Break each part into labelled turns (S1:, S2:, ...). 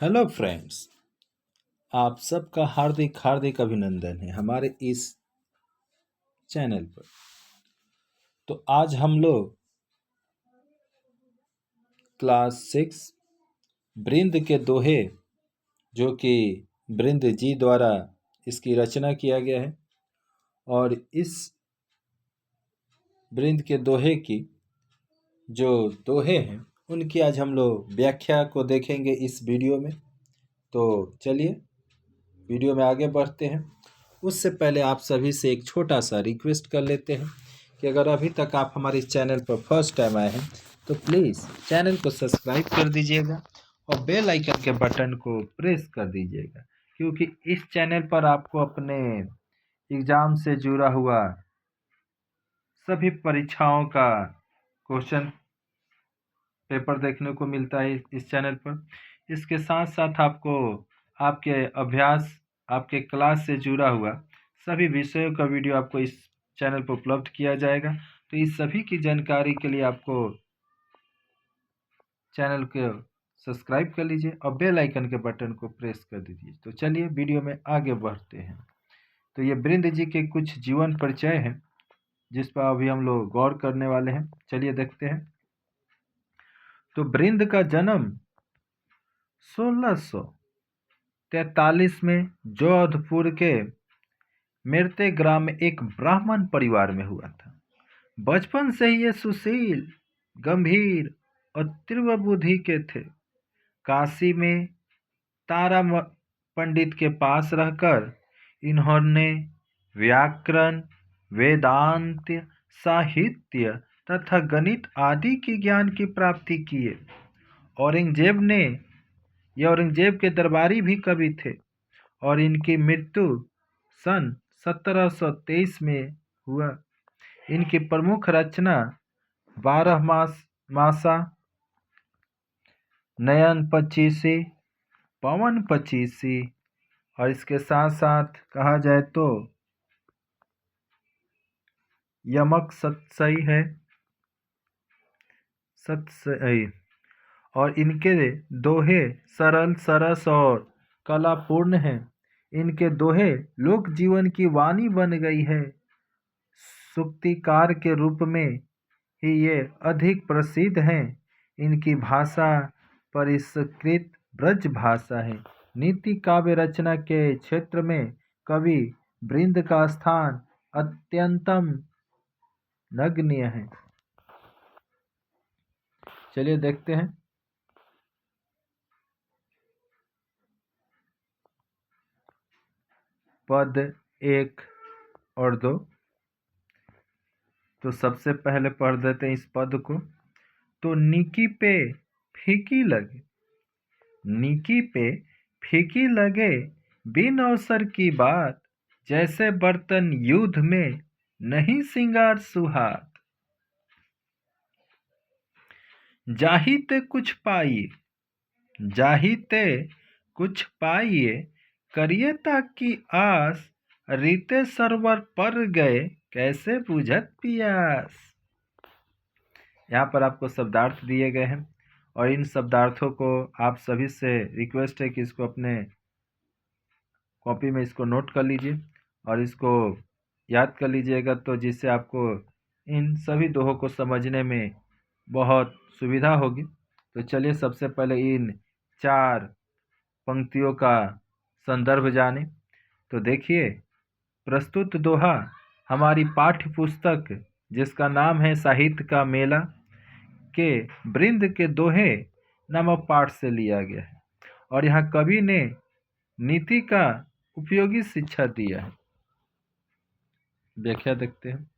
S1: Hello friends. आप सबका हार्दिक हार्दिक अभिनंदन है हमारे इस चैनल पर। तो आज हम लोग क्लास 6 बृंद के दोहे, जो कि बृंद जी द्वारा इसकी रचना किया गया है, और इस बृंद के दोहे की जो दोहे हैं उनकी आज हम लोग व्याख्या को देखेंगे इस वीडियो में। तो चलिए वीडियो में आगे बढ़ते हैं। उससे पहले आप सभी से एक छोटा सा रिक्वेस्ट कर लेते हैं कि अगर अभी तक आप हमारे इस चैनल पर फर्स्ट टाइम आए हैं तो प्लीज़ चैनल को सब्सक्राइब कर दीजिएगा और बेल आइकन के बटन को प्रेस कर दीजिएगा, क्योंकि इस चैनल पर आपको अपने एग्ज़ाम से जुड़ा हुआ सभी परीक्षाओं का क्वेश्चन पेपर देखने को मिलता है इस चैनल पर। इसके साथ साथ आपको आपके अभ्यास, आपके क्लास से जुड़ा हुआ सभी विषयों का वीडियो आपको इस चैनल पर उपलब्ध किया जाएगा। तो इस सभी की जानकारी के लिए आपको चैनल को सब्सक्राइब कर लीजिए और बेल आइकन के बटन को प्रेस कर दीजिए। तो चलिए वीडियो में आगे बढ़ते हैं। तो ये बृंद जी के कुछ जीवन परिचय हैं जिस पर अभी हम लोग गौर करने वाले हैं। चलिए देखते हैं। तो बृंद का जन्म 1643 में जोधपुर के मेरते ग्राम में एक ब्राह्मण परिवार में हुआ था। बचपन से ही ये सुशील, गंभीर और तीव्र बुद्धि के थे। काशी में तारा पंडित के पास रहकर इन्होंने व्याकरण, वेदांत, साहित्य तथा गणित आदि की ज्ञान की प्राप्ति की। औरंगजेब के दरबारी भी कवि थे और इनकी मृत्यु सन 1723 में हुआ। इनकी प्रमुख रचना 12 मासा, नयन पचीसी, पवन पचीसी और इसके साथ साथ कहा जाए तो यमक सतसई है, सतसई। और इनके दोहे सरल, सरस और कलापूर्ण हैं। इनके दोहे लोक जीवन की वाणी बन गई है। सूक्तिकार के रूप में ही ये अधिक प्रसिद्ध हैं। इनकी भाषा परिष्कृत ब्रज भाषा है। नीति काव्य रचना के क्षेत्र में कवि बृंद का स्थान अत्यंतम नगण्य है। चलिए देखते हैं। पद 1 और 2। तो सबसे पहले पढ़ देते हैं इस पद को। तो नीकी पे फीकी लगे, नीकी पे फीकी लगे बिन अवसर की बात, जैसे बर्तन युद्ध में नहीं सिंगार सुहात। जाहिते कुछ पाइए, जाहिते कुछ पाइए, करिए ताकि आस, रीते सरवर पर गए कैसे बुझत पियास। यहाँ पर आपको शब्दार्थ दिए गए हैं और इन शब्दार्थों को आप सभी से रिक्वेस्ट है कि इसको अपने कॉपी में इसको नोट कर लीजिए और इसको याद कर लीजिएगा, तो जिससे आपको इन सभी दोहों को समझने में बहुत सुविधा होगी। तो चलिए सबसे पहले इन 4 पंक्तियों का संदर्भ जाने। तो देखिए, प्रस्तुत दोहा हमारी पाठ्य पुस्तक जिसका नाम है साहित्य का मेला के बृंद के दोहे नामक पाठ से लिया गया है और यहाँ कवि ने नीति का उपयोगी शिक्षा दिया है। व्याख्या देखते हैं।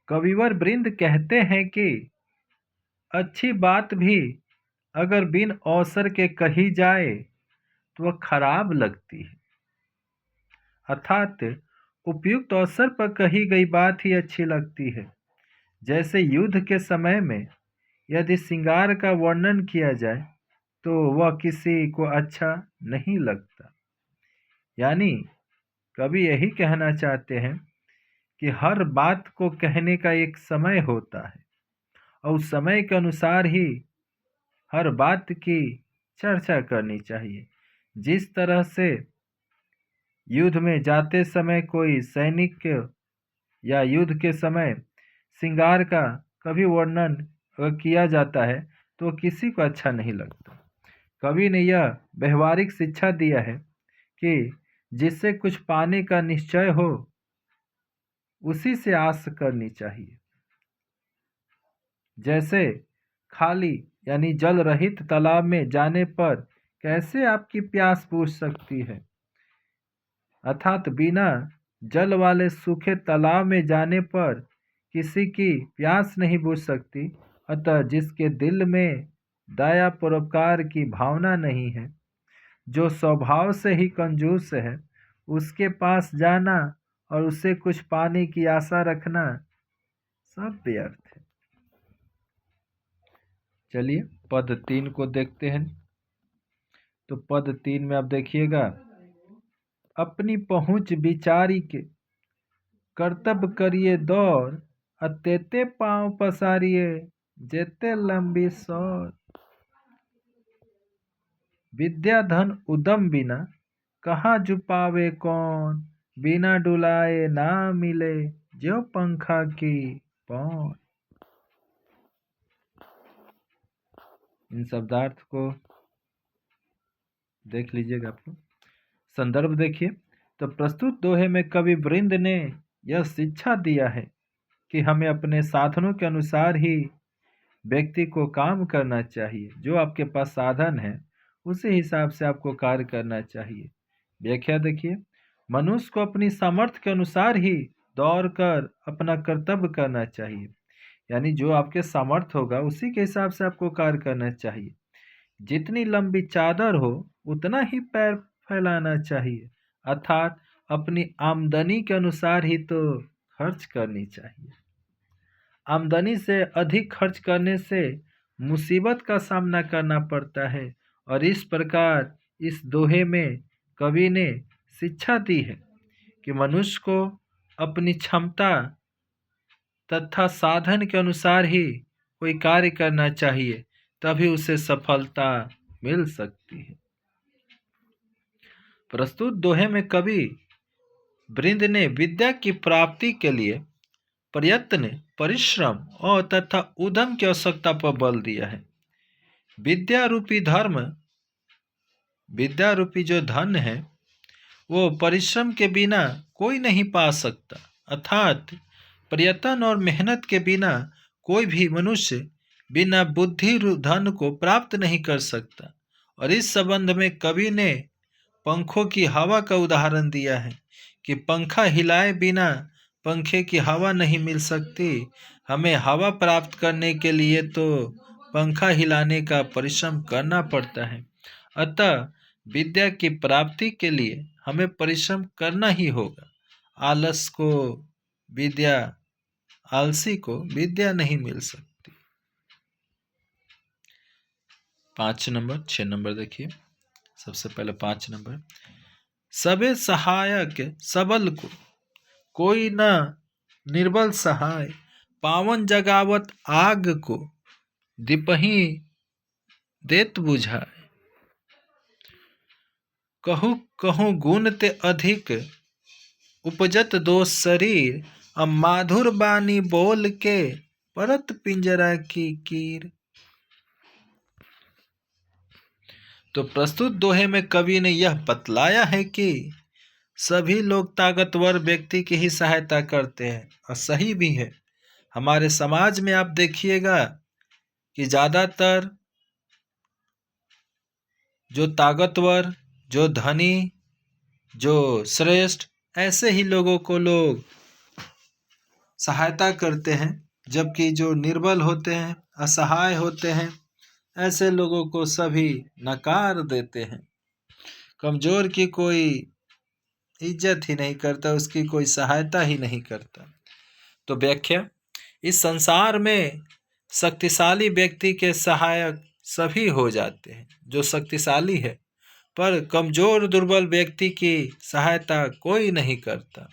S1: कविवर बृंद कहते हैं कि अच्छी बात भी अगर बिन अवसर के कही जाए तो वह खराब लगती है, अर्थात उपयुक्त अवसर पर कही गई बात ही अच्छी लगती है। जैसे युद्ध के समय में यदि श्रृंगार का वर्णन किया जाए तो वह किसी को अच्छा नहीं लगता। यानी कवि यही कहना चाहते हैं कि हर बात को कहने का एक समय होता है और उस समय के अनुसार ही हर बात की चर्चा करनी चाहिए। जिस तरह से युद्ध में जाते समय कोई सैनिक या युद्ध के समय श्रृंगार का कभी वर्णन किया जाता है तो किसी को अच्छा नहीं लगता। कवि ने यह व्यवहारिक शिक्षा दिया है कि जिससे कुछ पाने का निश्चय हो उसी से आस करनी चाहिए। जैसे खाली यानी जल रहित तालाब में जाने पर कैसे आपकी प्यास बुझ सकती है, अर्थात बिना जल वाले सूखे तालाब में जाने पर किसी की प्यास नहीं बुझ सकती। अतः जिसके दिल में दया परोपकार की भावना नहीं है, जो स्वभाव से ही कंजूस है, उसके पास जाना और उससे कुछ पाने की आशा रखना सब व्यर्थ है। चलिए पद 3 को देखते हैं। तो पद 3 में आप देखिएगा, अपनी पहुंच विचारी के कर्तव्य करिए दौड़, अतेते पांव पसारिए जेते लंबी सौर। विद्या धन उदम बिना कहाँ जुपावे कौन, बिना डुलाए ना मिले जो पंखा की पौन। इन शब्दार्थ को देख लीजिएगा आप लोग। संदर्भ देखिए, तो प्रस्तुत दोहे में कवि वृंद ने यह शिक्षा दिया है कि हमें अपने साधनों के अनुसार ही व्यक्ति को काम करना चाहिए। जो आपके पास साधन है उसी हिसाब से आपको कार्य करना चाहिए। व्याख्या देखिए, मनुष्य को अपनी सामर्थ्य के अनुसार ही दौड़कर अपना कर्तव्य करना चाहिए। यानी जो आपके सामर्थ्य होगा उसी के हिसाब से आपको कार्य करना चाहिए। जितनी लंबी चादर हो उतना ही पैर फैलाना चाहिए, अर्थात अपनी आमदनी के अनुसार ही तो खर्च करनी चाहिए। आमदनी से अधिक खर्च करने से मुसीबत का सामना करना पड़ता है। और इस प्रकार इस दोहे में कवि ने शिक्षा दी है कि मनुष्य को अपनी क्षमता तथा साधन के अनुसार ही कोई कार्य करना चाहिए, तभी उसे सफलता मिल सकती है। प्रस्तुत दोहे में कवि वृंद ने विद्या की प्राप्ति के लिए प्रयत्न, परिश्रम और तथा उद्यम की आवश्यकता पर बल दिया है। विद्या रूपी जो धन है वो परिश्रम के बिना कोई नहीं पा सकता, अर्थात प्रयत्न और मेहनत के बिना कोई भी मनुष्य बिना बुद्धि धन को प्राप्त नहीं कर सकता। और इस संबंध में कवि ने पंखों की हवा का उदाहरण दिया है कि पंखा हिलाए बिना पंखे की हवा नहीं मिल सकती। हमें हवा प्राप्त करने के लिए तो पंखा हिलाने का परिश्रम करना पड़ता है। अतः विद्या की प्राप्ति के लिए हमें परिश्रम करना ही होगा। आलसी को विद्या नहीं मिल सकती। 5 नंबर 6 नंबर देखिए। सबसे पहले 5 नंबर, सबे सहायक सबल को कोई न निर्बल सहाय, पावन जगावत आग को दिपहि देत बुझाए। कहूँ कहूँ गुण ते अधिक उपजत दोष शरीर, अब माधुर बानी बोल के परत पिंजरा की कीर। तो प्रस्तुत दोहे में कवि ने यह बतलाया है कि सभी लोग ताकतवर व्यक्ति की ही सहायता करते हैं, और सही भी है। हमारे समाज में आप देखिएगा कि ज़्यादातर जो ताकतवर, जो धनी, जो श्रेष्ठ, ऐसे ही लोगों को लोग सहायता करते हैं, जबकि जो निर्बल होते हैं, असहाय होते हैं, ऐसे लोगों को सभी नकार देते हैं। कमजोर की कोई इज्जत ही नहीं करता, उसकी कोई सहायता ही नहीं करता। तो व्याख्या, इस संसार में शक्तिशाली व्यक्ति के सहायक सभी हो जाते हैं जो शक्तिशाली है, पर कमजोर दुर्बल व्यक्ति की सहायता कोई नहीं करता।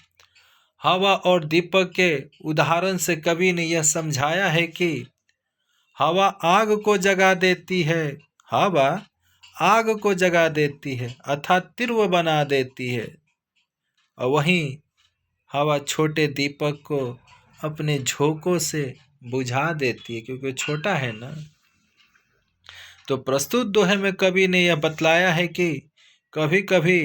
S1: हवा और दीपक के उदाहरण से कवि ने यह समझाया है कि हवा आग को जगा देती है, हवा आग को जगा देती है अर्थात तीव्र बना देती है, और वहीं हवा छोटे दीपक को अपने झोंकों से बुझा देती है, क्योंकि छोटा है ना। तो प्रस्तुत दोहे में कवि ने यह बतलाया है कि कभी कभी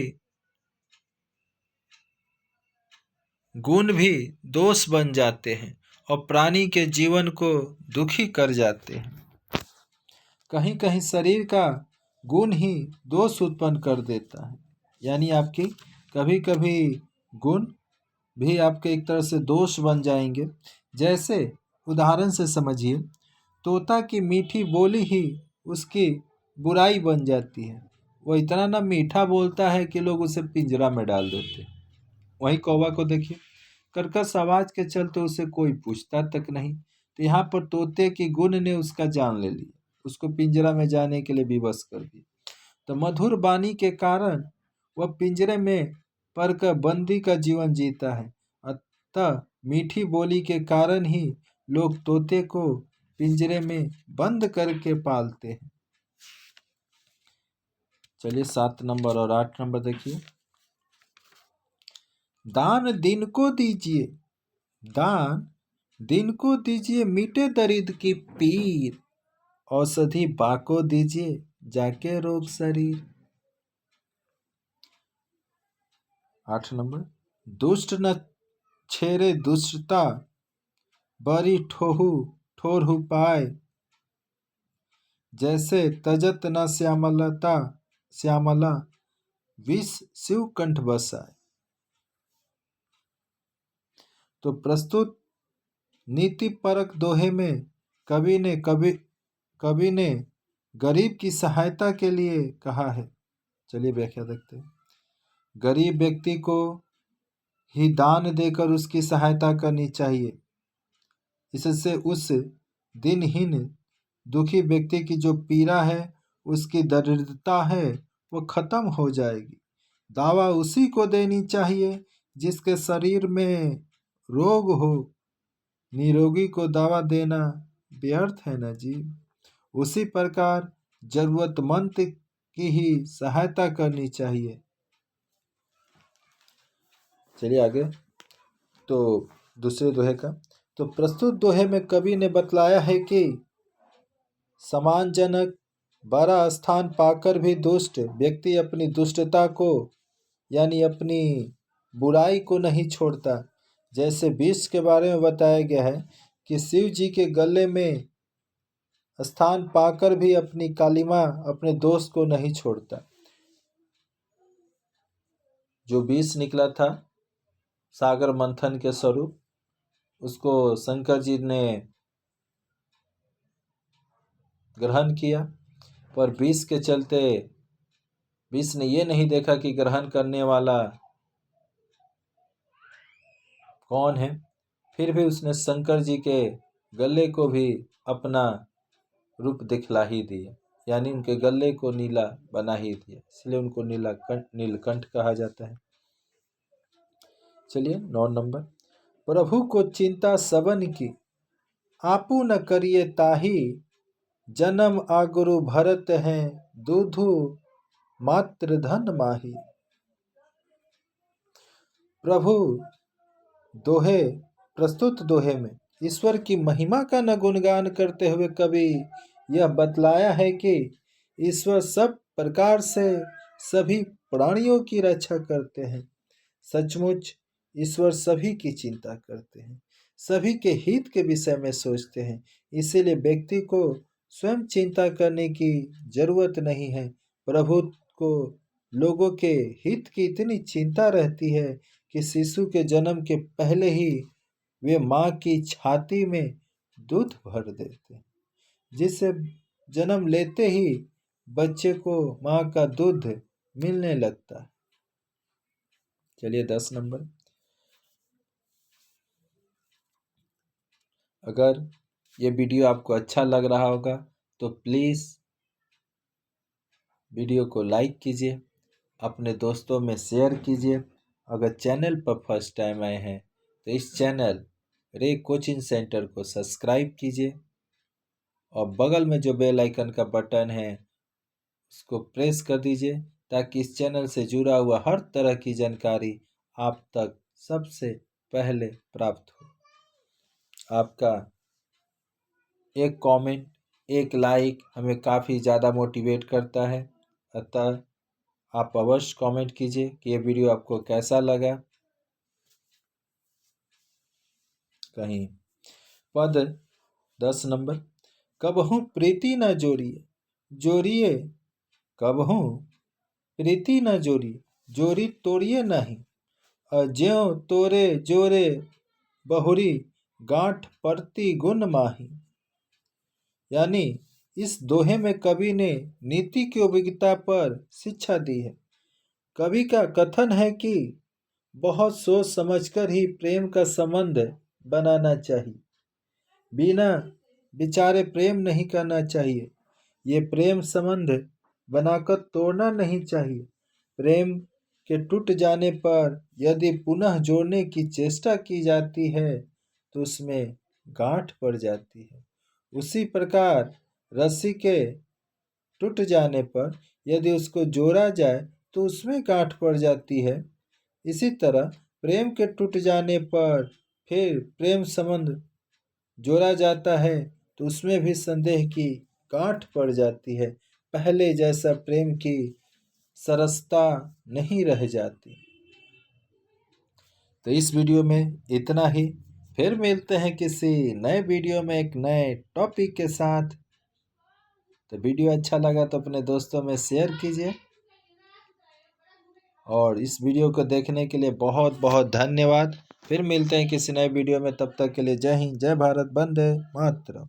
S1: गुण भी दोष बन जाते हैं और प्राणी के जीवन को दुखी कर जाते हैं। कहीं कहीं शरीर का गुण ही दोष उत्पन्न कर देता है, यानी आपकी कभी कभी गुण भी आपके एक तरह से दोष बन जाएंगे। जैसे उदाहरण से समझिए, तोता की मीठी बोली ही उसकी बुराई बन जाती है। वो इतना ना मीठा बोलता है कि लोग उसे पिंजरा में डाल देते हैं। वहीं कौवा को देखिए, कर्कश आवाज के चलते उसे कोई पूछता तक नहीं। तो यहाँ पर तोते की गुण ने उसका जान ले लिया, उसको पिंजरा में जाने के लिए विवश कर दिया। तो मधुर वाणी के कारण वह पिंजरे में पड़कर बंदी का जीवन जीता है। अतः मीठी बोली के कारण ही लोग तोते को पिंजरे में बंद करके पालते हैं। चलिए 7 नंबर और 8 नंबर देखिए। दान दिन को दीजिए, दान दिन को दीजिए मिटे दर्द की पीर, औषधि बाको दीजिए जाके रोग शरीर। 8 नंबर। दुष्ट न छेरे दुष्टता, बड़ी ठोरहु पाए, जैसे तजत न श्यामला विष शिव कंठ बसाए। तो प्रस्तुत नीति परक दोहे में कवि ने गरीब की सहायता के लिए कहा है। चलिए व्याख्या देखते हैं। गरीब व्यक्ति को ही दान देकर उसकी सहायता करनी चाहिए, इससे उस दिनहीन दुखी व्यक्ति की जो पीड़ा है, उसकी दरिद्रता है, वो खत्म हो जाएगी। दावा उसी को देनी चाहिए जिसके शरीर में रोग हो, निरोगी को दावा देना व्यर्थ है ना जी। उसी प्रकार जरूरतमंद की ही सहायता करनी चाहिए। चलिए आगे। तो दूसरे दोहे का, तो प्रस्तुत दोहे में कवि ने बतलाया है कि सम्मानजनक बड़ा स्थान पाकर भी दुष्ट व्यक्ति अपनी दुष्टता को यानी अपनी बुराई को नहीं छोड़ता। जैसे विष के बारे में बताया गया है कि शिव जी के गले में स्थान पाकर भी अपनी कालिमा अपने दोष को नहीं छोड़ता। जो विष निकला था सागर मंथन के स्वरूप, उसको शंकर जी ने ग्रहण किया, पर विष के चलते विष ने ये नहीं देखा कि ग्रहण करने वाला कौन है, फिर भी उसने शंकर जी के गले को भी अपना रूप दिखला ही दिया, यानी उनके गले को नीला बना ही दिया, इसलिए उनको नीलकंठ कहा जाता है। चलिए 9 नंबर। प्रभु को चिंता सबन की, आपू न करिए ताही, जन्म आगुरु भरत हैं, दूधु मात्र धन माही। प्रभु दोहे प्रस्तुत दोहे में ईश्वर की महिमा का न गुणगान करते हुए कवि यह बतलाया है कि ईश्वर सब प्रकार से सभी प्राणियों की रक्षा करते हैं। सचमुच ईश्वर सभी की चिंता करते हैं, सभी के हित के विषय में सोचते हैं। इसीलिए व्यक्ति को स्वयं चिंता करने की जरूरत नहीं है। प्रभु को लोगों के हित की इतनी चिंता रहती है कि शिशु के जन्म के पहले ही वे माँ की छाती में दूध भर देते हैं, जिससे जन्म लेते ही बच्चे को माँ का दूध मिलने लगता है। चलिए 10 नंबर। अगर ये वीडियो आपको अच्छा लग रहा होगा तो प्लीज़ वीडियो को लाइक कीजिए, अपने दोस्तों में शेयर कीजिए। अगर चैनल पर फर्स्ट टाइम आए हैं तो इस चैनल रे कोचिंग सेंटर को सब्सक्राइब कीजिए और बगल में जो बेल आइकन का बटन है उसको प्रेस कर दीजिए ताकि इस चैनल से जुड़ा हुआ हर तरह की जानकारी आप तक सबसे पहले प्राप्त हो। आपका एक कमेंट, एक लाइक हमें काफ़ी ज़्यादा मोटिवेट करता है, अतः आप अवश्य कमेंट कीजिए कि ये वीडियो आपको कैसा लगा। कहीं पद 10 नंबर, कबहू प्रीति न जोड़िए, जोड़िए कबहू प्रीति न जोड़िए, जोड़ी तोड़िए नहीं। ज्यों तोरे जोरे बहुरी, गांठ परती गुण माही। यानी इस दोहे में कवि ने नीति की उपयोगिता पर शिक्षा दी है। कवि का कथन है कि बहुत सोच समझकर ही प्रेम का संबंध बनाना चाहिए, बिना विचारे प्रेम नहीं करना चाहिए। ये प्रेम संबंध बनाकर तोड़ना नहीं चाहिए। प्रेम के टूट जाने पर यदि पुनः जोड़ने की चेष्टा की जाती है तो उसमें गांठ पड़ जाती है। उसी प्रकार रस्सी के टूट जाने पर यदि उसको जोड़ा जाए तो उसमें गांठ पड़ जाती है। इसी तरह प्रेम के टूट जाने पर फिर प्रेम संबंध जोड़ा जाता है तो उसमें भी संदेह की गांठ पड़ जाती है। पहले जैसा प्रेम की सरसता नहीं रह जाती। तो इस वीडियो में इतना ही। फिर मिलते हैं किसी नए वीडियो में एक नए टॉपिक के साथ। तो वीडियो अच्छा लगा तो अपने दोस्तों में शेयर कीजिए, और इस वीडियो को देखने के लिए बहुत बहुत धन्यवाद। फिर मिलते हैं किसी नए वीडियो में, तब तक के लिए जय हिंद, जय भारत, वंदे मातरम।